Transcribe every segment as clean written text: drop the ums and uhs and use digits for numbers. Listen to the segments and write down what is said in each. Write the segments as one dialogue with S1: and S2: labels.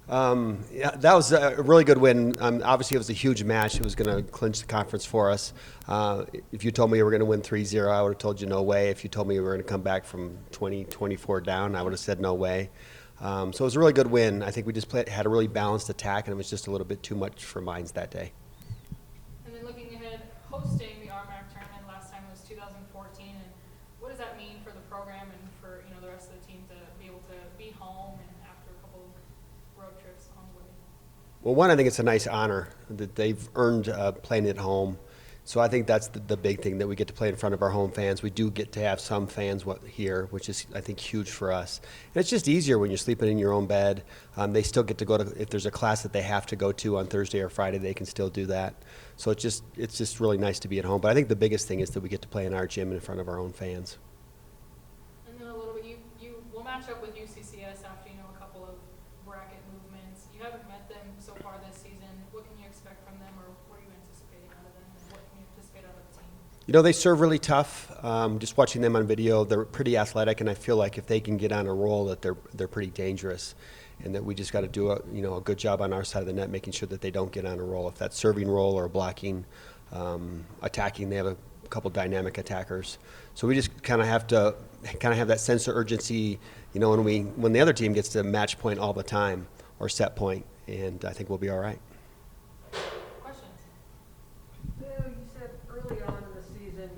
S1: Yeah, that was a really good win. Obviously, it was a huge match. It was going to clinch the conference for us. If you told me we were going to win 3-0, I would have told you no way. If you told me we were going to come back from 24 down, I would have said no way. So it was a really good win. I think we just had a really balanced attack, and it was just a little bit too much for Mines that day.
S2: And then looking ahead, hosting the RMAC Tournament last time was 2014, and what does that mean for the program and for the rest of the team to be able to be home and after a couple road trips on the way?
S1: Well, one, I think it's a nice honor that they've earned playing at home. So I think that's the big thing, that we get to play in front of our home fans. We do get to have some fans here, which is, I think, huge for us. And it's just easier when you're sleeping in your own bed. They still get to go to, if there's a class that they have to go to on Thursday or Friday, they can still do that. So it's just really nice to be at home. But I think the biggest thing is that we get to play in our gym in front of our own fans.
S2: And then a little bit, you will match up with UCCS after a couple of bracket movements. You haven't met them so far this season. What can you expect from them, or what are you anticipating out of them, and what can you anticipate out of the team?
S1: They serve really tough. Just watching them on video, they're pretty athletic, and I feel like if they can get on a roll, that they're pretty dangerous, and that we just got to do a good job on our side of the net, making sure that they don't get on a roll. If that's serving roll or blocking, attacking, they have a couple dynamic attackers. So we just kind of have to have that sense of urgency, when the other team gets to match point all the time or set point, and I think we'll be all right.
S2: Questions?
S3: Bill, you said early on in the season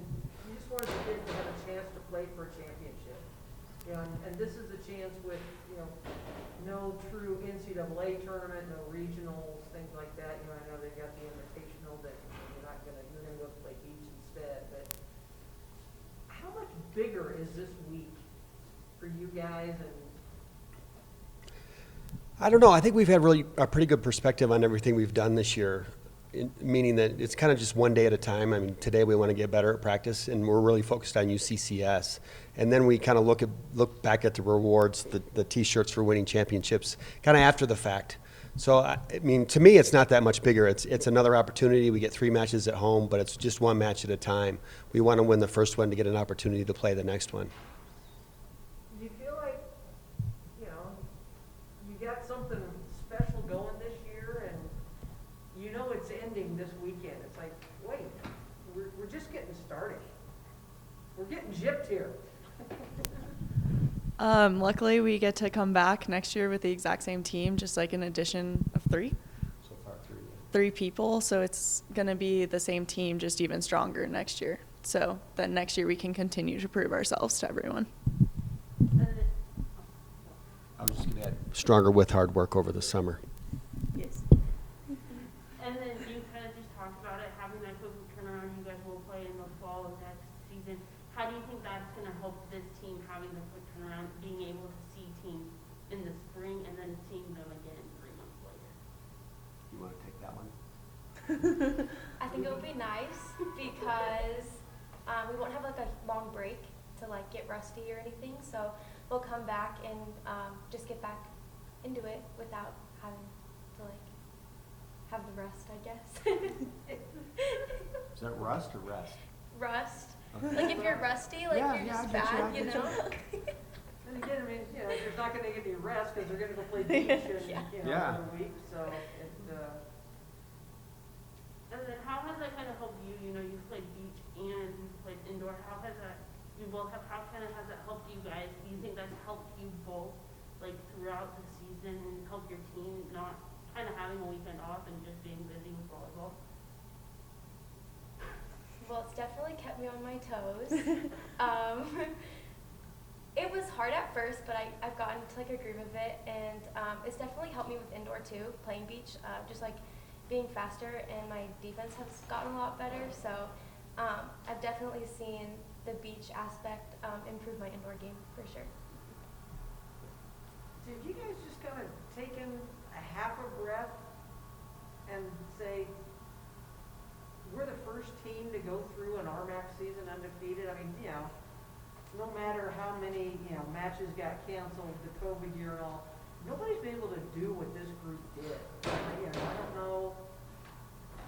S3: you just wanted the kids to have a chance to play for a championship. And this is a chance with no true NCAA tournament, no regionals, things like that. I know they've got the invitational that you're gonna go play beach instead. But how much bigger is this week for you guys? And
S1: I don't know. I think we've had really a pretty good perspective on everything we've done this year, meaning that it's kind of just one day at a time. I mean, today we want to get better at practice, and we're really focused on UCCS. And then we kind of look back at the rewards, the T-shirts for winning championships, kind of after the fact. So, I mean, to me, it's not that much bigger. It's another opportunity. We get 3 matches at home, but it's just one match at a time. We want to win the first one to get an opportunity to play the next one.
S3: do you feel like you got something special going this year, and it's ending this weekend? It's like, wait, we're just getting started. We're getting gypped here.
S4: Luckily, we get to come back next year with the exact same team, just like an addition of 3.
S1: So far, 3.
S4: 3 people, so it's going to be the same team, just even stronger next year. So then next year we can continue to prove ourselves to everyone.
S1: I was just going to add stronger with hard work over the summer.
S4: Yes.
S5: And then you kind of just talked about it, having that quick turnaround. You guys will play in the fall of next season. How do you think that's going to help this team, having the quick turnaround, being able to see teams in the spring and then seeing them again 3 months later?
S1: You want to take that one?
S6: I think it would be nice because we won't have like a long break to like get rusty or anything. So we'll come back and just get back into it without having to like have the rust, I guess.
S1: Is that rust or rest?
S6: Rust.
S1: Okay.
S6: Like if you're rusty, like
S1: Yeah,
S6: you're
S1: yeah,
S6: just
S1: I get you,
S6: bad,
S1: I get you.
S3: And again, I mean, there's not going to get any rest because they're going to go play beach in
S1: Yeah.
S3: another week. So
S5: And then how has that kind of helped you? You've played beach and you've played indoor. How has that, how kind of has that helped you guys? Do you think that's helped you both, like, throughout the season and help your team not kind of having a weekend off and just being busy with volleyball?
S6: Well, it's definitely kept me on my toes. It was hard at first, but I've gotten to like a groove of it, and it's definitely helped me with indoor too, playing beach, just like being faster, and my defense has gotten a lot better. So I've definitely seen the beach aspect improve my indoor game for sure.
S3: did you guys just kind of take in a half a breath and say, we're the first team to go through an RMAC season undefeated? I mean, no matter how many, matches got canceled, the COVID year and all, nobody's been able to do what this group did. I don't know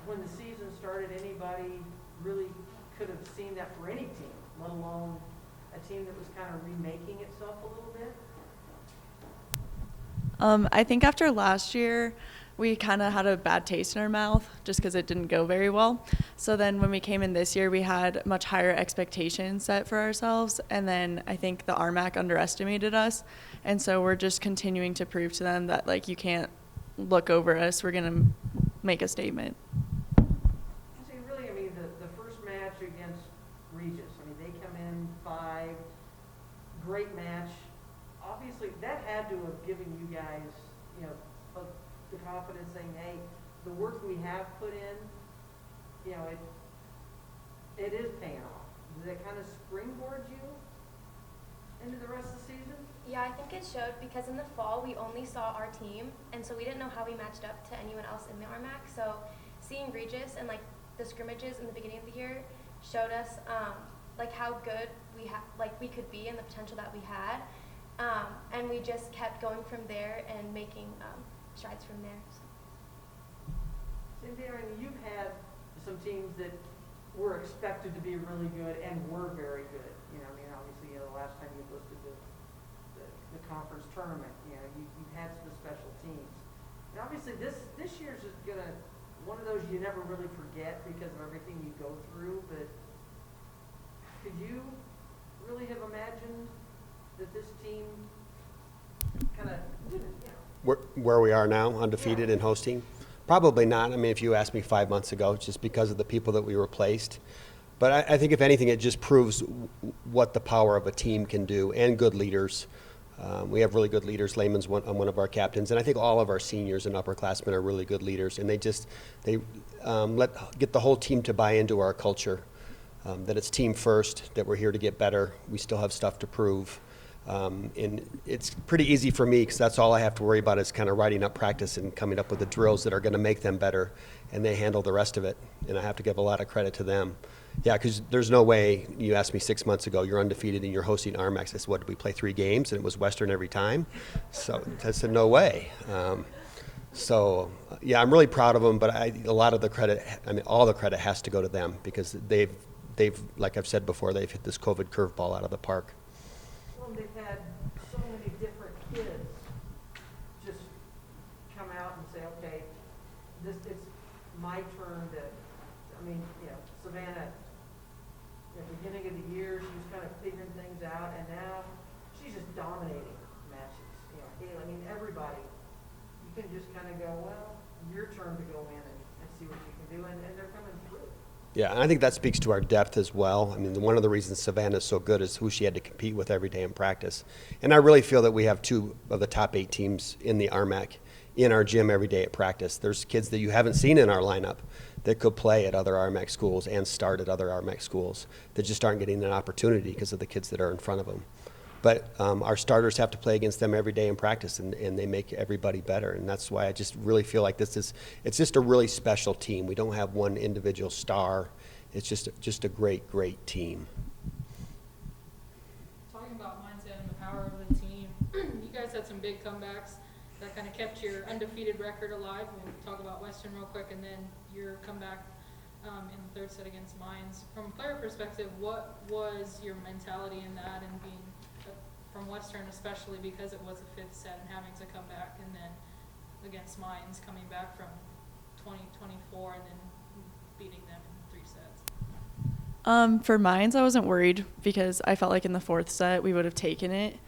S3: when the season started anybody really could have seen that for any team, let alone a team that was kind of remaking itself a little bit.
S4: I think after last year, we kind of had a bad taste in our mouth just because it didn't go very well. So then when we came in this year, we had much higher expectations set for ourselves. And then I think the RMAC underestimated us. And so we're just continuing to prove to them that, like, you can't look over us. We're going to make a statement.
S3: See, really, I mean, the first match against Regis, I mean, they come in 5, great match. Obviously, that had to have given you guys, you know, the confidence saying, hey, the work we have put in, you know, it is paying off. Does that kind of springboard you into the rest of the season?
S6: Yeah, I think it showed because in the fall we only saw our team, and so we didn't know how we matched up to anyone else in the RMAC. So seeing Regis and like the scrimmages in the beginning of the year showed us like how good we could be and the potential that we had, and we just kept going from there and making strides from there. So.
S3: Cynthia, I mean, you've had some teams that were expected to be really good and were very good. You know, I mean, obviously, you know, the last time you listed the conference tournament, you know, you've had some special teams. And obviously, this year's just gonna one of those you never really forget because of everything you go through. But could you really have imagined that this team kind of, you know?
S1: Where we are now, undefeated and hosting? Probably not. I mean, if you asked me 5 months ago, just because of the people that we replaced. But I think if anything, it just proves what the power of a team can do and good leaders. We have really good leaders. Layman's one of our captains, and I think all of our seniors and upperclassmen are really good leaders. And they get the whole team to buy into our culture, that it's team first, that we're here to get better. We still have stuff to prove. And it's pretty easy for me because that's all I have to worry about is kind of writing up practice and coming up with the drills that are going to make them better, and they handle the rest of it. And I have to give a lot of credit to them. Yeah, because there's no way, you asked me 6 months ago, you're undefeated and you're hosting RMAC. I said, what, did we play 3 games? And it was Western every time? So I said, no way. Yeah, I'm really proud of them, but a lot of the credit, I mean, all the credit has to go to them because they've, like I've said before, they've hit this COVID curveball out of the park.
S3: Well, they've had so many different kids just come out and say, okay, it's my turn to, I mean, you know, Savannah, at the beginning of the year, she was kind of figuring things out, and now she's just dominating matches. You know, Haley, I mean, everybody, you can just kind of go, well, your turn to go in and see what you can do, and they're coming through.
S1: Yeah, and I think that speaks to our depth as well. I mean, one of the reasons Savannah is so good is who she had to compete with every day in practice. And I really feel that we have 2 of the top 8 teams in the RMAC in our gym every day at practice. There's kids that you haven't seen in our lineup that could play at other RMAC schools and start at other RMAC schools that just aren't getting an opportunity because of the kids that are in front of them. But our starters have to play against them every day in practice, and they make everybody better. And that's why I just really feel like it's just a really special team. We don't have one individual star. It's just a great, great team.
S2: Talking about mindset and the power of the team, you guys had some big comebacks that kind of kept your undefeated record alive. We'll talk about Western real quick, and then your comeback in the 3rd set against Mines. From a player perspective, what was your mentality in that, and being from Western, especially because it was a 5th set and having to come back, and then against Mines coming back from 2024 and then beating them in 3 sets?
S4: For Mines, I wasn't worried because I felt like in the 4th set we would have taken it.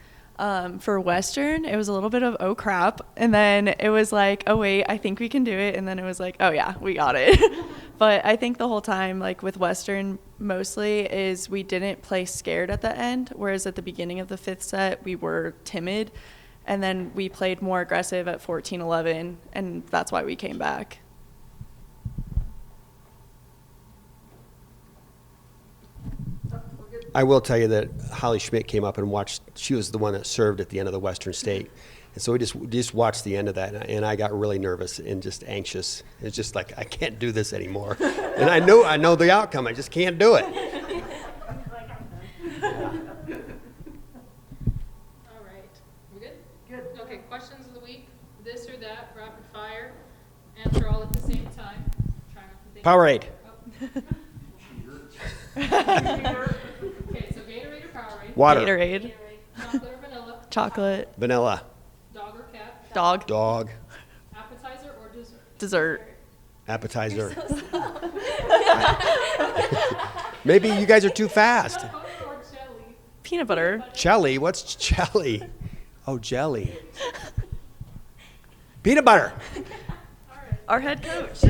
S4: For Western, it was a little bit of, oh crap. And then it was like, oh wait, I think we can do it. And then it was like, oh yeah, we got it. But I think the whole time, like with Western mostly, is we didn't play scared at the end. Whereas at the beginning of the 5th set, we were timid. And then we played more aggressive at 14-11. And that's why we came back.
S1: I will tell you that Holly Schmidt came up and watched. She was the one that served at the end of the Western State. And so we just watched the end of that, and I got really nervous and just anxious. It's just like, I can't do this anymore. And I know the outcome. I just can't do it.
S2: All right. We good?
S3: Good.
S2: Okay, questions of the week, this or that, rapid fire, answer all at the same time. Try not to think.
S1: Powerade.
S2: Oh. Okay, so Gatorade or Powerade?
S1: Water.
S4: Gatorade.
S2: Chocolate or vanilla?
S4: Chocolate.
S1: Vanilla.
S2: Dog or cat?
S4: Dog.
S1: Dog.
S2: Appetizer or dessert?
S4: Dessert.
S1: Appetizer.
S6: So slow.
S1: Maybe you guys are too fast.
S2: Butter or jelly?
S4: Peanut butter.
S1: Jelly? What's jelly? Oh, jelly. Peanut butter.
S2: All right.
S4: Our head coach.